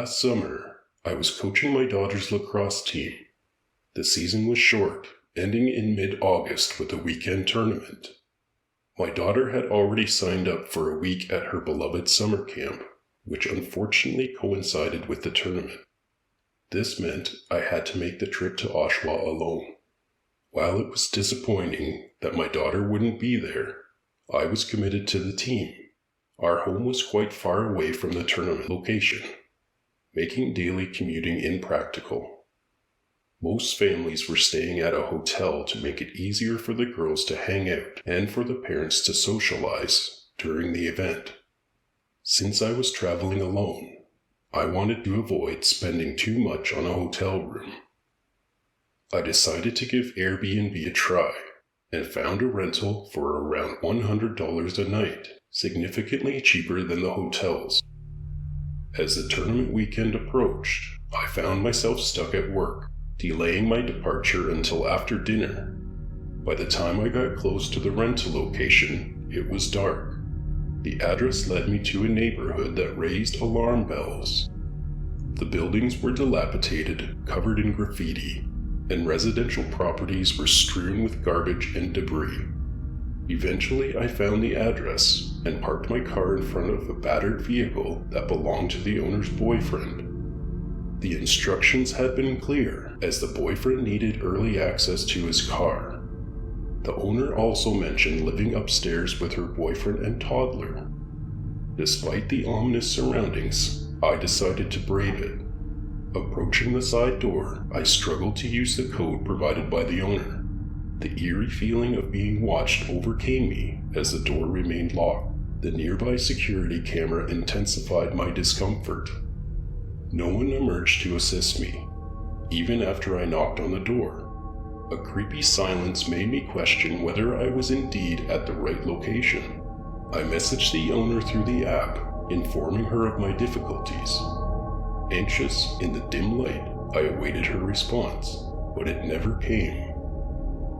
Last summer, I was coaching my daughter's lacrosse team. The season was short, ending in mid-August with a weekend tournament. My daughter had already signed up for a week at her beloved summer camp, which unfortunately coincided with the tournament. This meant I had to make the trip to Oshawa alone. While it was disappointing that my daughter wouldn't be there, I was committed to the team. Our home was quite far away from the tournament location, making daily commuting impractical. Most families were staying at a hotel to make it easier for the girls to hang out and for the parents to socialize during the event. Since I was traveling alone, I wanted to avoid spending too much on a hotel room. I decided to give Airbnb a try and found a rental for around $100 a night, significantly cheaper than the hotels. As the tournament weekend approached, I found myself stuck at work, delaying my departure until after dinner. By the time I got close to the rental location, it was dark. The address led me to a neighborhood that raised alarm bells. The buildings were dilapidated, covered in graffiti, and residential properties were strewn with garbage and debris. Eventually, I found the address and parked my car in front of a battered vehicle that belonged to the owner's boyfriend. The instructions had been clear, as the boyfriend needed early access to his car. The owner also mentioned living upstairs with her boyfriend and toddler. Despite the ominous surroundings, I decided to brave it. Approaching the side door, I struggled to use the code provided by the owner. The eerie feeling of being watched overcame me as the door remained locked. The nearby security camera intensified my discomfort. No one emerged to assist me, even after I knocked on the door. A creepy silence made me question whether I was indeed at the right location. I messaged the owner through the app, informing her of my difficulties. Anxious in the dim light, I awaited her response, but it never came.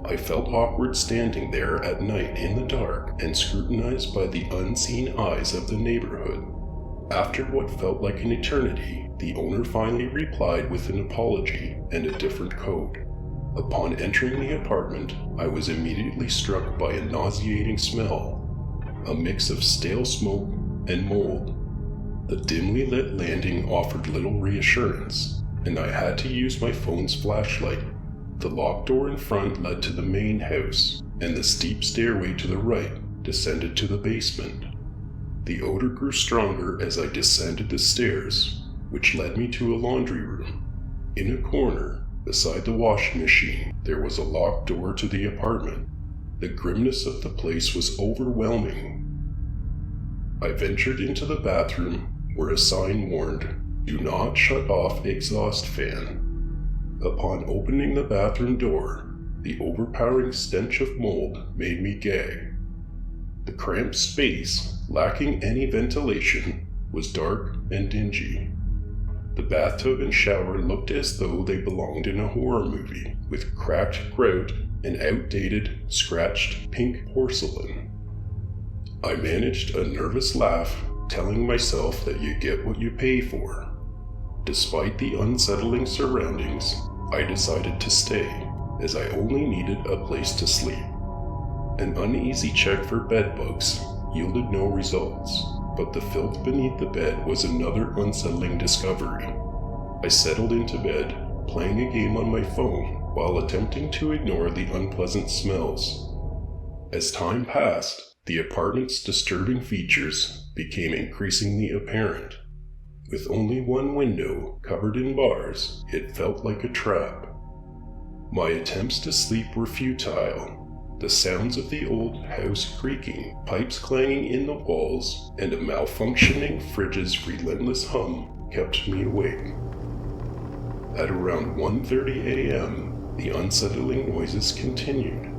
I felt awkward standing there at night in the dark and scrutinized by the unseen eyes of the neighborhood. After what felt like an eternity, the owner finally replied with an apology and a different code. Upon entering the apartment, I was immediately struck by a nauseating smell, a mix of stale smoke and mold. The dimly lit landing offered little reassurance, and I had to use my phone's flashlight. The locked door in front led to the main house, and the steep stairway to the right descended to the basement. The odor grew stronger as I descended the stairs, which led me to a laundry room. In a corner, beside the washing machine, there was a locked door to the apartment. The grimness of the place was overwhelming. I ventured into the bathroom, where a sign warned, "Do not shut off exhaust fan." Upon opening the bathroom door, the overpowering stench of mold made me gag. The cramped space, lacking any ventilation, was dark and dingy. The bathtub and shower looked as though they belonged in a horror movie, with cracked grout and outdated, scratched pink porcelain. I managed a nervous laugh, telling myself that you get what you pay for. Despite the unsettling surroundings, I decided to stay, as I only needed a place to sleep. An uneasy check for bed bugs yielded no results, but the filth beneath the bed was another unsettling discovery. I settled into bed, playing a game on my phone while attempting to ignore the unpleasant smells. As time passed, the apartment's disturbing features became increasingly apparent. With only one window covered in bars, it felt like a trap. My attempts to sleep were futile. The sounds of the old house creaking, pipes clanging in the walls, and a malfunctioning fridge's relentless hum kept me awake. At around 1:30 a.m., the unsettling noises continued.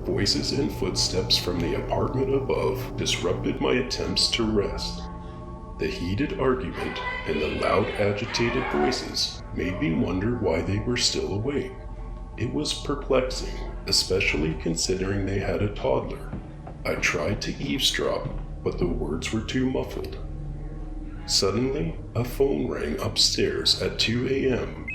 Voices and footsteps from the apartment above disrupted my attempts to rest. The heated argument and the loud, agitated voices made me wonder why they were still awake. It was perplexing, especially considering they had a toddler. I tried to eavesdrop, but the words were too muffled. Suddenly, a phone rang upstairs at 2 a.m.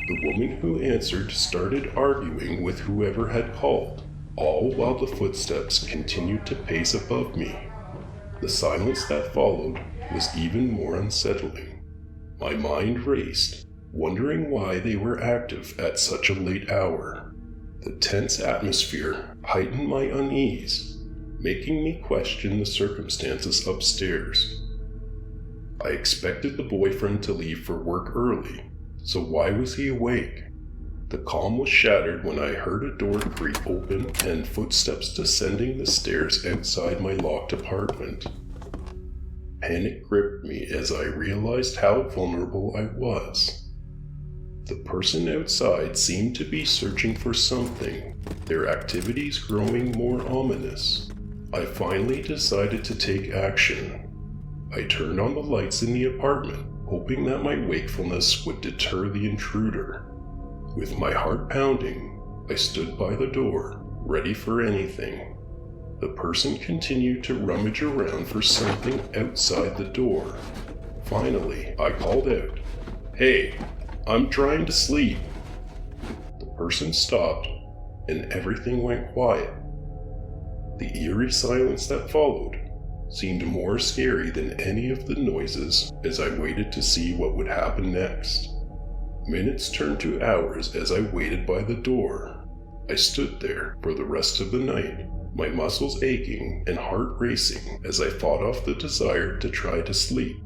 The woman who answered started arguing with whoever had called, all while the footsteps continued to pace above me. The silence that followed was even more unsettling. My mind raced, wondering why they were active at such a late hour. The tense atmosphere heightened my unease, making me question the circumstances upstairs. I expected the boyfriend to leave for work early, so why was he awake? The calm was shattered when I heard a door creak open and footsteps descending the stairs outside my locked apartment. Panic gripped me as I realized how vulnerable I was. The person outside seemed to be searching for something, their activities growing more ominous. I finally decided to take action. I turned on the lights in the apartment, hoping that my wakefulness would deter the intruder. With my heart pounding, I stood by the door, ready for anything. The person continued to rummage around for something outside the door. Finally, I called out, "Hey, I'm trying to sleep." The person stopped, and everything went quiet. The eerie silence that followed seemed more scary than any of the noises as I waited to see what would happen next. Minutes turned to hours as I waited by the door. I stood there for the rest of the night, my muscles aching and heart racing as I fought off the desire to try to sleep.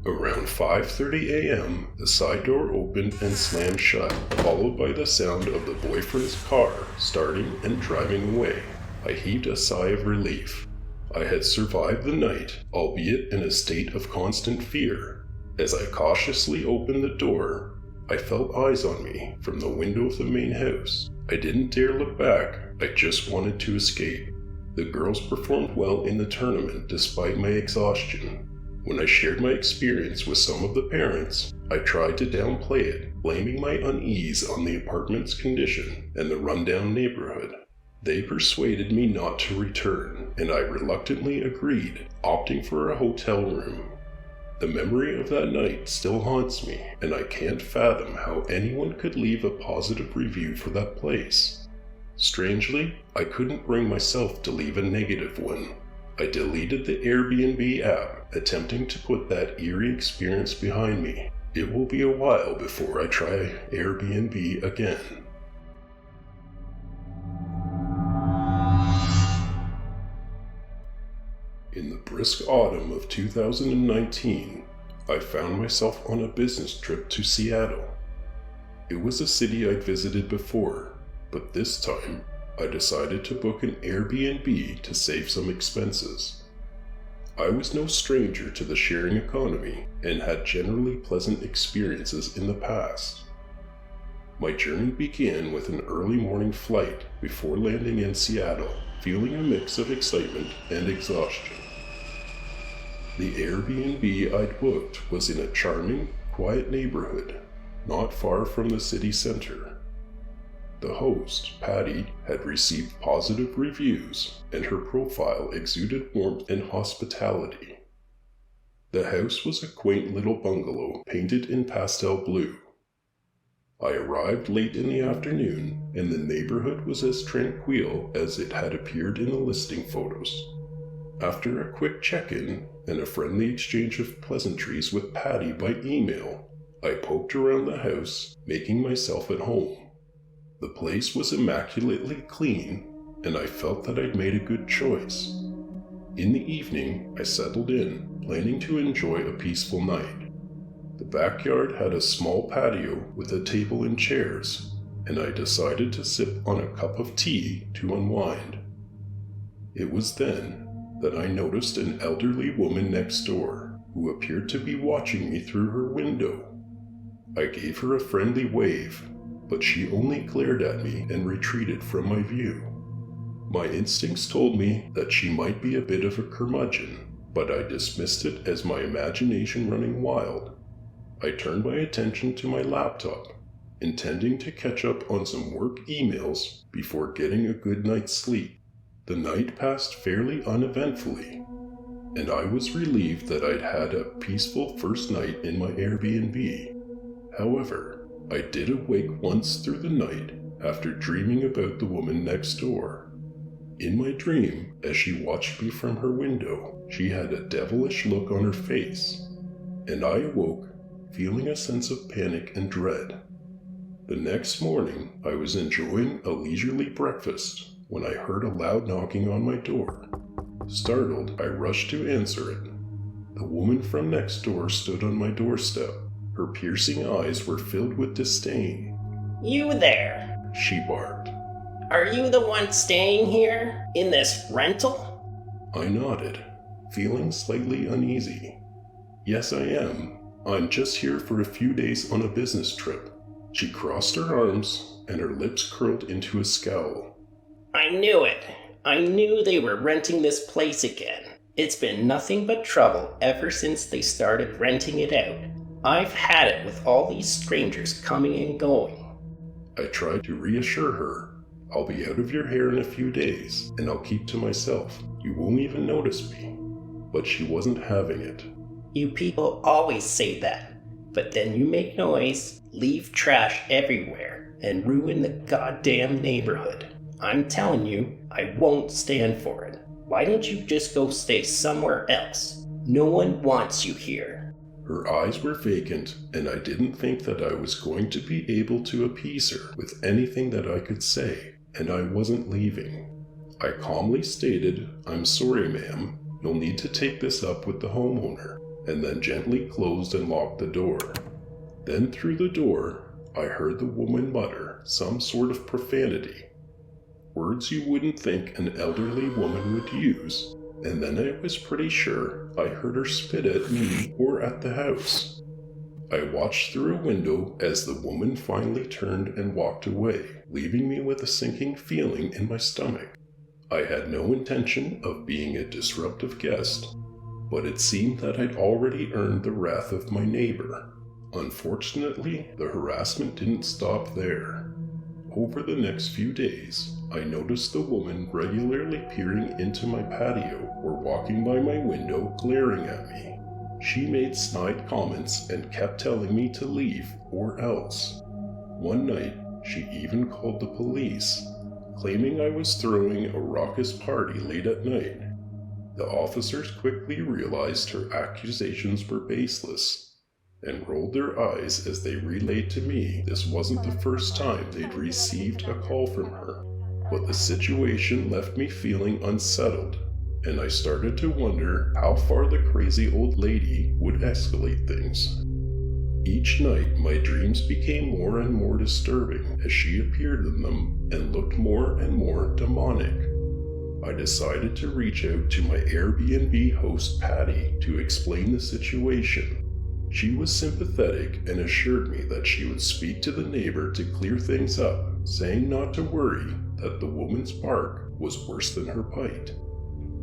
Around 5:30 a.m., the side door opened and slammed shut, followed by the sound of the boyfriend's car starting and driving away. I heaved a sigh of relief. I had survived the night, albeit in a state of constant fear. As I cautiously opened the door, I felt eyes on me from the window of the main house. I didn't dare look back, I just wanted to escape. The girls performed well in the tournament despite my exhaustion. When I shared my experience with some of the parents, I tried to downplay it, blaming my unease on the apartment's condition and the rundown neighborhood. They persuaded me not to return, and I reluctantly agreed, opting for a hotel room. The memory of that night still haunts me, and I can't fathom how anyone could leave a positive review for that place. Strangely, I couldn't bring myself to leave a negative one. I deleted the Airbnb app, attempting to put that eerie experience behind me. It will be a while before I try Airbnb again. In the brisk autumn of 2019, I found myself on a business trip to Seattle. It was a city I'd visited before, but this time I decided to book an Airbnb to save some expenses. I was no stranger to the sharing economy and had generally pleasant experiences in the past. My journey began with an early morning flight before landing in Seattle, feeling a mix of excitement and exhaustion. The Airbnb I'd booked was in a charming, quiet neighborhood, not far from the city center. The host, Patty, had received positive reviews, and her profile exuded warmth and hospitality. The house was a quaint little bungalow painted in pastel blue. I arrived late in the afternoon, and the neighborhood was as tranquil as it had appeared in the listing photos. After a quick check-in and a friendly exchange of pleasantries with Patty by email, I poked around the house, making myself at home. The place was immaculately clean, and I felt that I'd made a good choice. In the evening, I settled in, planning to enjoy a peaceful night. The backyard had a small patio with a table and chairs, and I decided to sip on a cup of tea to unwind. It was then that I noticed an elderly woman next door, who appeared to be watching me through her window. I gave her a friendly wave, but she only glared at me and retreated from my view. My instincts told me that she might be a bit of a curmudgeon, but I dismissed it as my imagination running wild. I turned my attention to my laptop, intending to catch up on some work emails before getting a good night's sleep. The night passed fairly uneventfully. and I was relieved that I'd had a peaceful first night in my Airbnb. However, I did awake once through the night after dreaming about the woman next door. In my dream, as she watched me from her window, she had a devilish look on her face, and I awoke feeling a sense of panic and dread. The next morning, I was enjoying a leisurely breakfast when I heard a loud knocking on my door. Startled, I rushed to answer it. The woman from next door stood on my doorstep. Her piercing eyes were filled with disdain. "You there," she barked. "Are you the one staying here, in this rental?" I nodded, feeling slightly uneasy. "Yes, I am. I'm just here for a few days on a business trip." She crossed her arms, and her lips curled into a scowl. "I knew it. I knew they were renting this place again. It's been nothing but trouble ever since they started renting it out. I've had it with all these strangers coming and going." I tried to reassure her. "I'll be out of your hair in a few days, and I'll keep to myself. You won't even notice me." But she wasn't having it. "You people always say that, but then you make noise, leave trash everywhere, and ruin the goddamn neighborhood. I'm telling you, I won't stand for it. Why don't you just go stay somewhere else? No one wants you here." Her eyes were vacant, and I didn't think that I was going to be able to appease her with anything that I could say, and I wasn't leaving. I calmly stated, "I'm sorry, ma'am. You'll need to take this up with the homeowner," and then gently closed and locked the door. Then through the door, I heard the woman mutter some sort of profanity. Words you wouldn't think an elderly woman would use, and then I was pretty sure I heard her spit at me or at the house. I watched through a window as the woman finally turned and walked away, leaving me with a sinking feeling in my stomach. I had no intention of being a disruptive guest, but it seemed that I'd already earned the wrath of my neighbor. Unfortunately, the harassment didn't stop there. Over the next few days, I noticed the woman regularly peering into my patio or walking by my window glaring at me. She made snide comments and kept telling me to leave or else. One night, she even called the police, claiming I was throwing a raucous party late at night. The officers quickly realized her accusations were baseless and rolled their eyes as they relayed to me this wasn't the first time they'd received a call from her. But the situation left me feeling unsettled, and I started to wonder how far the crazy old lady would escalate things. Each night, my dreams became more and more disturbing as she appeared in them and looked more and more demonic. I decided to reach out to my Airbnb host Patty to explain the situation. She was sympathetic and assured me that she would speak to the neighbor to clear things up, saying not to worry, that the woman's bark was worse than her bite.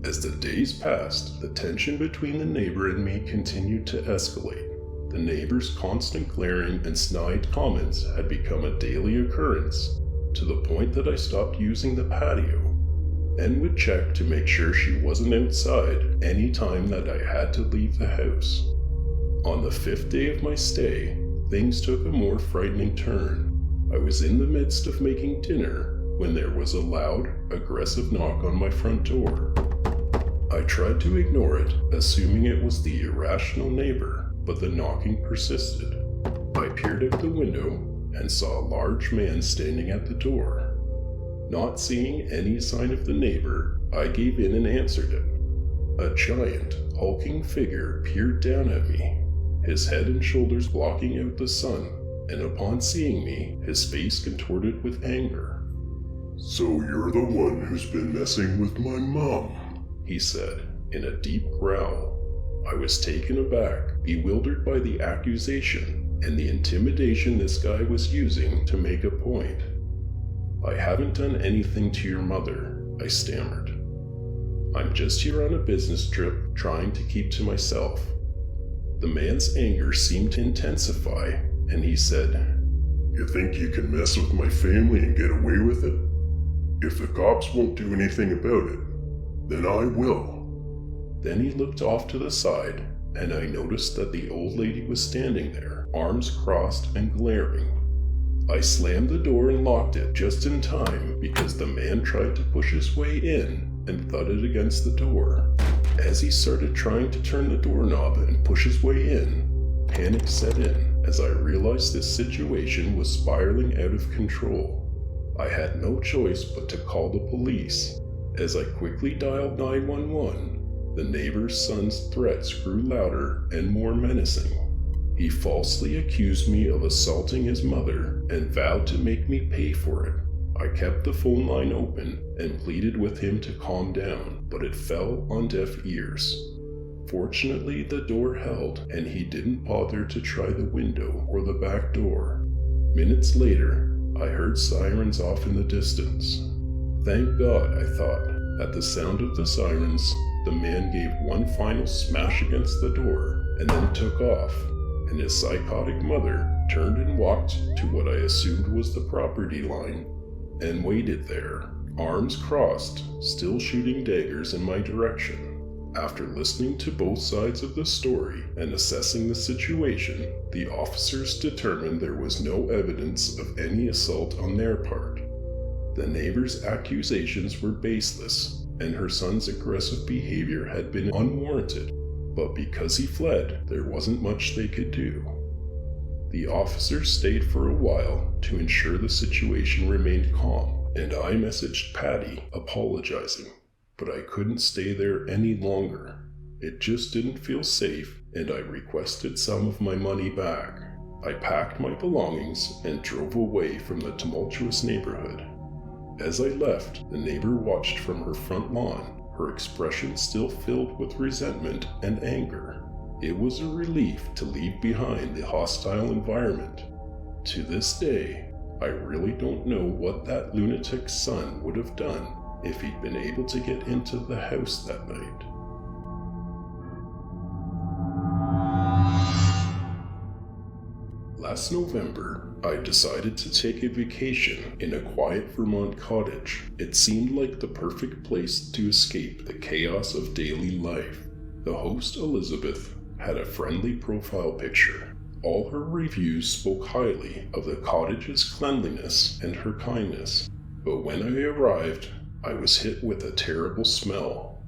As the days passed, the tension between the neighbor and me continued to escalate. The neighbor's constant glaring and snide comments had become a daily occurrence, to the point that I stopped using the patio, and would check to make sure she wasn't outside any time that I had to leave the house. On the 5th day of my stay, things took a more frightening turn. I was in the midst of making dinner when there was a loud, aggressive knock on my front door. I tried to ignore it, assuming it was the irrational neighbor, but the knocking persisted. I peered out the window and saw a large man standing at the door. Not seeing any sign of the neighbor, I gave in and answered it. A giant, hulking figure peered down at me, his head and shoulders blocking out the sun, and upon seeing me, his face contorted with anger. "So you're the one who's been messing with my mom," he said, in a deep growl. I was taken aback, bewildered by the accusation and the intimidation this guy was using to make a point. "I haven't done anything to your mother," I stammered. "I'm just here on a business trip, trying to keep to myself." The man's anger seemed to intensify, and he said, "You think you can mess with my family and get away with it? If the cops won't do anything about it, then I will." Then he looked off to the side, and I noticed that the old lady was standing there, arms crossed and glaring. I slammed the door and locked it just in time because the man tried to push his way in and thudded against the door. As he started trying to turn the doorknob and push his way in, panic set in as I realized this situation was spiraling out of control. I had no choice but to call the police. As I quickly dialed 911, the neighbor's son's threats grew louder and more menacing. He falsely accused me of assaulting his mother and vowed to make me pay for it. I kept the phone line open and pleaded with him to calm down, but it fell on deaf ears. Fortunately, the door held, and he didn't bother to try the window or the back door. Minutes later, I heard sirens off in the distance. Thank God, I thought. At the sound of the sirens, the man gave one final smash against the door and then took off, and his psychotic mother turned and walked to what I assumed was the property line and waited there, arms crossed, still shooting daggers in my direction. After listening to both sides of the story and assessing the situation, the officers determined there was no evidence of any assault on their part. The neighbor's accusations were baseless, and her son's aggressive behavior had been unwarranted, but because he fled, there wasn't much they could do. The officers stayed for a while to ensure the situation remained calm, and I messaged Patty apologizing, but I couldn't stay there any longer. It just didn't feel safe, and I requested some of my money back. I packed my belongings and drove away from the tumultuous neighborhood. As I left, the neighbor watched from her front lawn, her expression still filled with resentment and anger. It was a relief to leave behind the hostile environment. To this day, I really don't know what that lunatic's son would have done if he'd been able to get into the house that night. Last November, I decided to take a vacation in a quiet Vermont cottage. It seemed like the perfect place to escape the chaos of daily life. The host, Elizabeth, had a friendly profile picture. All her reviews spoke highly of the cottage's cleanliness and her kindness. But when I arrived, I was hit with a terrible smell.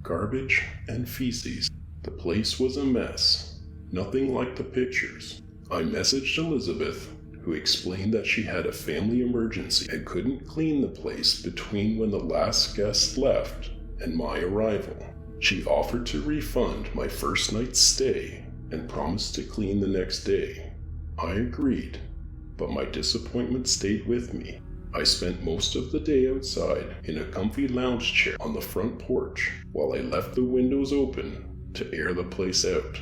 Garbage and feces. The place was a mess. Nothing like the pictures. I messaged Elizabeth, who explained that she had a family emergency and couldn't clean the place between when the last guest left and my arrival. She offered to refund my first night's stay and promised to clean the next day. I agreed, but my disappointment stayed with me. I spent most of the day outside in a comfy lounge chair on the front porch while I left the windows open to air the place out.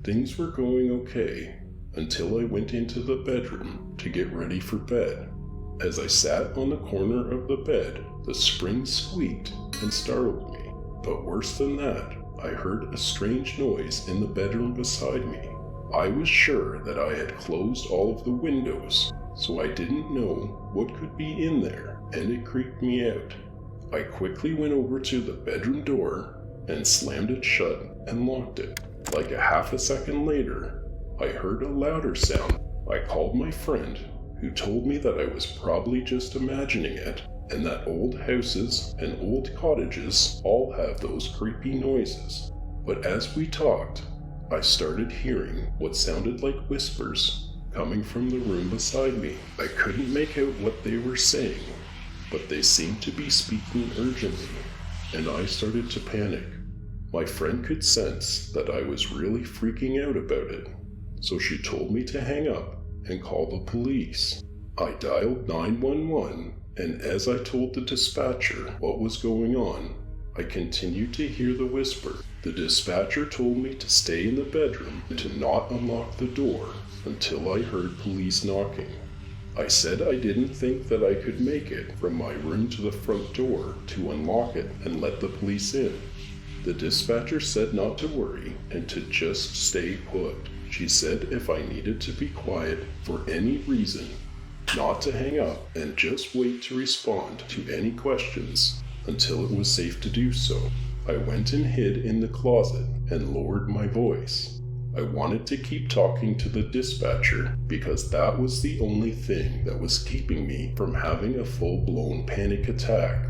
Things were going okay until I went into the bedroom to get ready for bed. As I sat on the corner of the bed, the spring squeaked and startled me. But worse than that, I heard a strange noise in the bedroom beside me. I was sure that I had closed all of the windows, so I didn't know what could be in there, and it creeped me out. I quickly went over to the bedroom door and slammed it shut and locked it. Like a half a second later, I heard a louder sound. I called my friend, who told me that I was probably just imagining it, and that old houses and old cottages all have those creepy noises. But as we talked, I started hearing what sounded like whispers coming from the room beside me. I couldn't make out what they were saying, but they seemed to be speaking urgently, and I started to panic. My friend could sense that I was really freaking out about it, so she told me to hang up and call the police. I dialed 911, and as I told the dispatcher what was going on, I continued to hear the whisper. The dispatcher told me to stay in the bedroom and to not unlock the door until I heard police knocking. I said I didn't think that I could make it from my room to the front door to unlock it and let the police in. The dispatcher said not to worry and to just stay put. She said if I needed to be quiet for any reason, not to hang up and just wait to respond to any questions until it was safe to do so. I went and hid in the closet and lowered my voice. I wanted to keep talking to the dispatcher because that was the only thing that was keeping me from having a full-blown panic attack.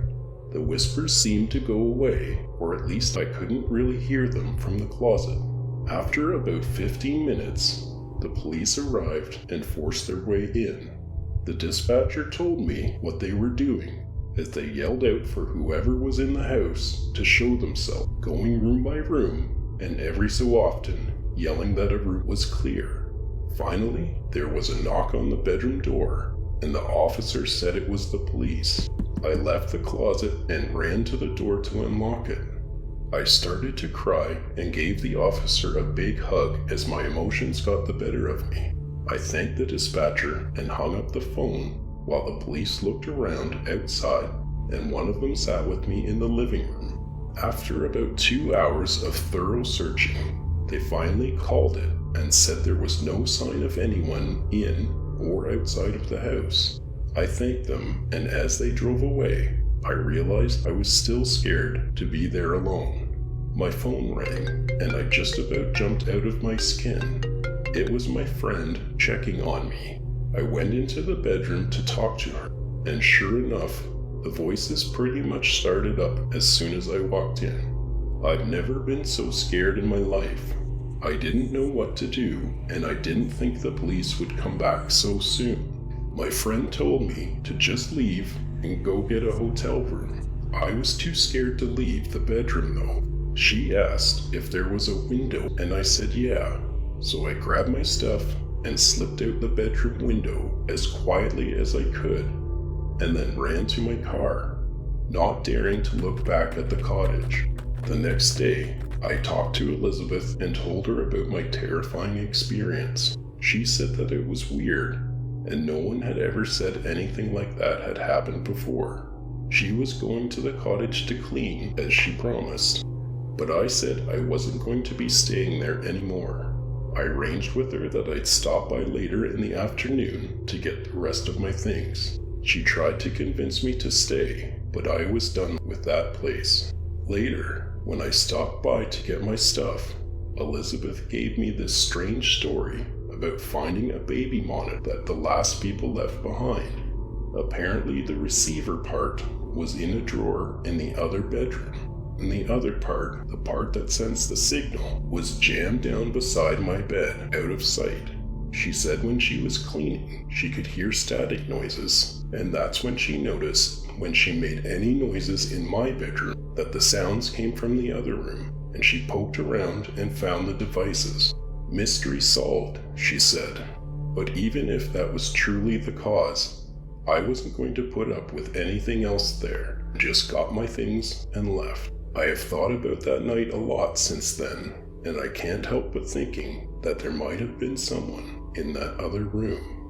The whispers seemed to go away, or at least I couldn't really hear them from the closet. After about 15 minutes, the police arrived and forced their way in. The dispatcher told me what they were doing as they yelled out for whoever was in the house to show themselves, going room by room, and every so often yelling that a room was clear. Finally, there was a knock on the bedroom door, and the officer said it was the police. I left the closet and ran to the door to unlock it. I started to cry and gave the officer a big hug as my emotions got the better of me. I thanked the dispatcher and hung up the phone while the police looked around outside, and one of them sat with me in the living room. After about 2 hours of thorough searching, they finally called it and said there was no sign of anyone in or outside of the house. I thanked them, and as they drove away, I realized I was still scared to be there alone. My phone rang, and I just about jumped out of my skin. It was my friend checking on me. I went into the bedroom to talk to her, and sure enough, the voices pretty much started up as soon as I walked in. I've never been so scared in my life. I didn't know what to do, and I didn't think the police would come back so soon. My friend told me to just leave and go get a hotel room. I was too scared to leave the bedroom though. She asked if there was a window, and I said yeah. So I grabbed my stuff and slipped out the bedroom window as quietly as I could, and then ran to my car, not daring to look back at the cottage. The next day, I talked to Elizabeth and told her about my terrifying experience. She said that it was weird, and no one had ever said anything like that had happened before. She was going to the cottage to clean, as she promised, but I said I wasn't going to be staying there anymore. I arranged with her that I'd stop by later in the afternoon to get the rest of my things. She tried to convince me to stay, but I was done with that place. Later, when I stopped by to get my stuff, Elizabeth gave me this strange story about finding a baby monitor that the last people left behind. Apparently the receiver part was in a drawer in the other bedroom, and the other part, the part that sends the signal, was jammed down beside my bed, out of sight. She said when she was cleaning, she could hear static noises, and that's when she noticed when she made any noises in my bedroom that the sounds came from the other room, and she poked around and found the devices. Mystery solved, she said. But even if that was truly the cause, I wasn't going to put up with anything else there. Just got my things and left. I have thought about that night a lot since then, and I can't help but thinking that there might have been someone in that other room.